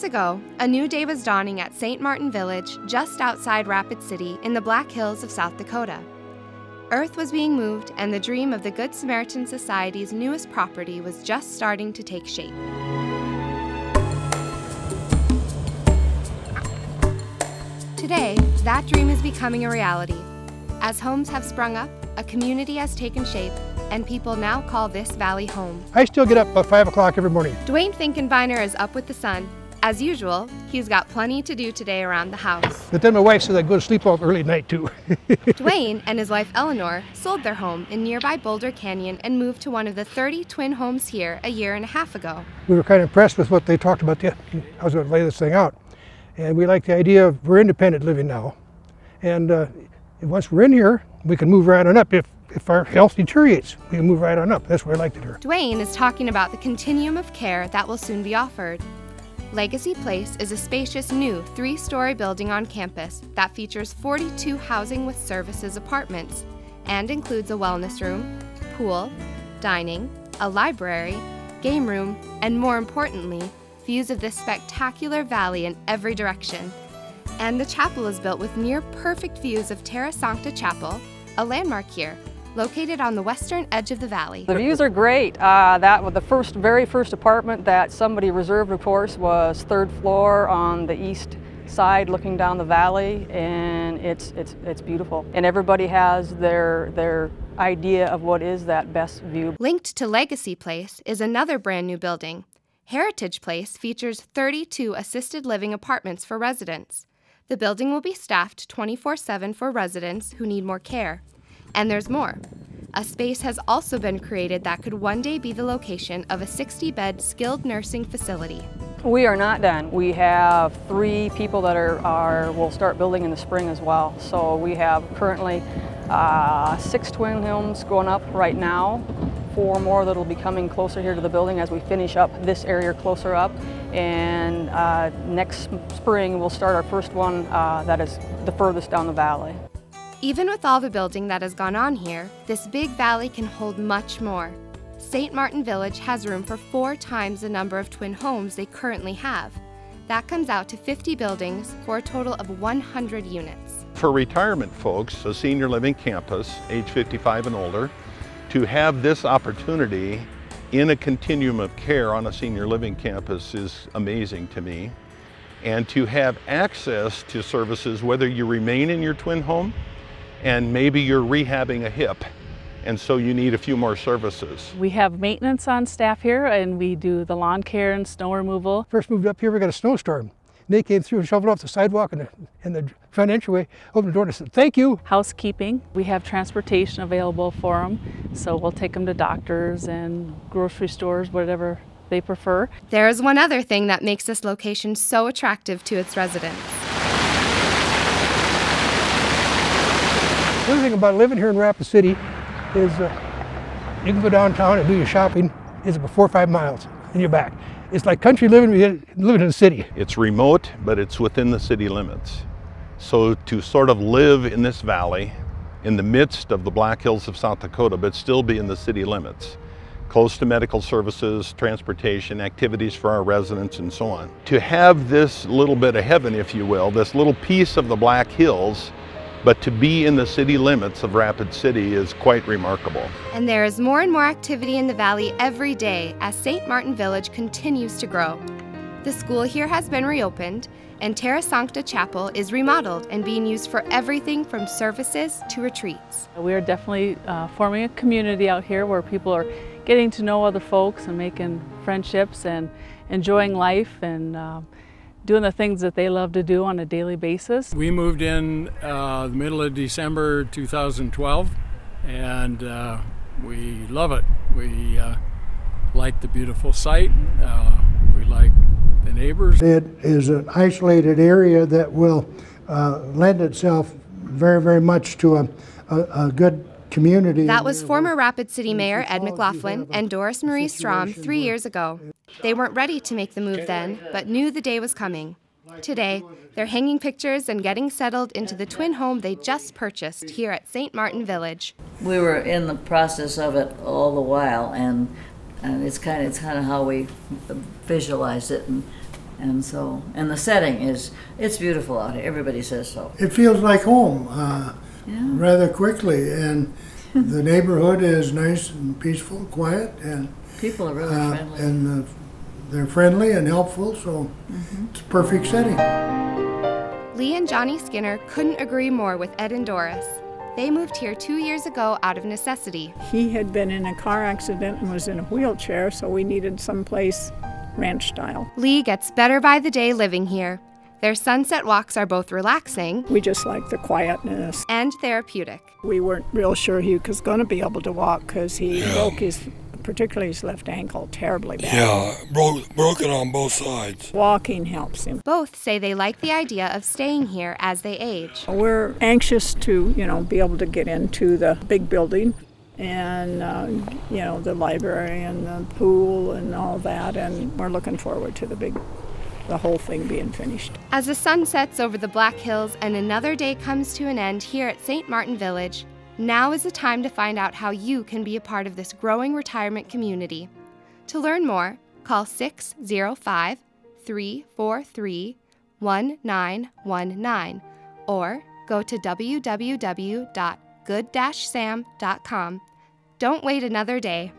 ago, a new day was dawning at St. Martin Village, just outside Rapid City in the Black Hills of South Dakota. Earth was being moved, and the dream of the Good Samaritan Society's newest property was just starting to take shape. Today, that dream is becoming a reality. As homes have sprung up, a community has taken shape, and people now call this valley home. I still get up about 5 o'clock every morning. Dwayne Finkenbeiner is up with the sun. As usual, he's got plenty to do today around the house. But then my wife says I go to sleep all early at night too. Dwayne and his wife Eleanor sold their home in nearby Boulder Canyon and moved to one of the 30 twin homes here a year and a half ago. We were kind of impressed with what they talked about. I was going to lay this thing out. And we like the idea of we're independent living now. And once we're in here, we can move right on up. If our health deteriorates, we can move right on up. That's what I like to do. Dwayne is talking about the continuum of care that will soon be offered. Legacy Place is a spacious new 3-story building on campus that features 42 housing with services apartments and includes a wellness room, pool, dining, a library, game room, and more importantly, views of this spectacular valley in every direction. And the chapel is built with near-perfect views of Terra Sancta Chapel, a landmark here, located on the western edge of the valley. The views are great. That was the very first apartment that somebody reserved, of course, was 3rd floor on the east side looking down the valley, and it's beautiful. And everybody has their idea of what is that best view. Linked to Legacy Place is another brand new building. Heritage Place features 32 assisted living apartments for residents. The building will be staffed 24/7 for residents who need more care. And there's more. A space has also been created that could one day be the location of a 60-bed skilled nursing facility. We are not done. We have 3 people that will start building in the spring as well. So we have currently 6 twin homes going up right now. 4 more that will be coming closer here to the building as we finish up this area closer up. And next spring we'll start our first one that is the furthest down the valley. Even with all the building that has gone on here, this big valley can hold much more. St. Martin Village has room for 4 times the number of twin homes they currently have. That comes out to 50 buildings for a total of 100 units. For retirement folks, a senior living campus, age 55 and older, to have this opportunity in a continuum of care on a senior living campus is amazing to me. And to have access to services, whether you remain in your twin home and maybe you're rehabbing a hip, and so you need a few more services. We have maintenance on staff here, and we do the lawn care and snow removal. First moved up here, we got a snowstorm. They came through and shoveled off the sidewalk and the front entryway, opened the door and said, "Thank you." Housekeeping, we have transportation available for them, so we'll take them to doctors and grocery stores, whatever they prefer. There is one other thing that makes this location so attractive to its residents. The other thing about living here in Rapid City is you can go downtown and do your shopping. It's about 4 or 5 miles and you're back. It's like country living in the city. It's remote, but it's within the city limits. So to sort of live in this valley, in the midst of the Black Hills of South Dakota, but still be in the city limits, close to medical services, transportation, activities for our residents, and so on. To have this little bit of heaven, if you will, this little piece of the Black Hills, but to be in the city limits of Rapid City is quite remarkable. And there is more and more activity in the valley every day as St. Martin Village continues to grow. The school here has been reopened, and Terra Sancta Chapel is remodeled and being used for everything from services to retreats. We are definitely forming a community out here where people are getting to know other folks and making friendships and enjoying life and doing the things that they love to do on a daily basis. We moved in the middle of December 2012, and we love it. We like the beautiful site. We like the neighbors. It is an isolated area that will lend itself very, very much to a good community. That was former Rapid City Mayor Ed McLaughlin and Doris Marie Strom 3 years ago. They weren't ready to make the move then, but knew the day was coming. Today, they're hanging pictures and getting settled into the twin home they just purchased here at St. Martin Village. We were in the process of it all the while, and it's kind of how we visualized it. And And so, and the setting it's beautiful out here. Everybody says so. It feels like home Yeah. rather quickly, and the neighborhood is nice and peaceful, quiet, and People are really friendly. and they're friendly and helpful, so it's a perfect setting. Lee and Johnny Skinner couldn't agree more with Ed and Doris. They moved here 2 years ago out of necessity. He had been in a car accident and was in a wheelchair, so we needed someplace ranch style. Lee gets better by the day living here. Their sunset walks are both relaxing We just liked the quietness. and therapeutic. We weren't real sure he was going to be able to walk because he broke particularly his left ankle, terribly bad. Yeah, broken on both sides. Walking helps him. Both say they like the idea of staying here as they age. We're anxious to, be able to get into the big building and, the library and the pool and all that, and we're looking forward to the whole thing being finished. As the sun sets over the Black Hills and another day comes to an end here at St. Martin Village, now is the time to find out how you can be a part of this growing retirement community. To learn more, call 605-343-1919 or go to www.good-sam.com. Don't wait another day.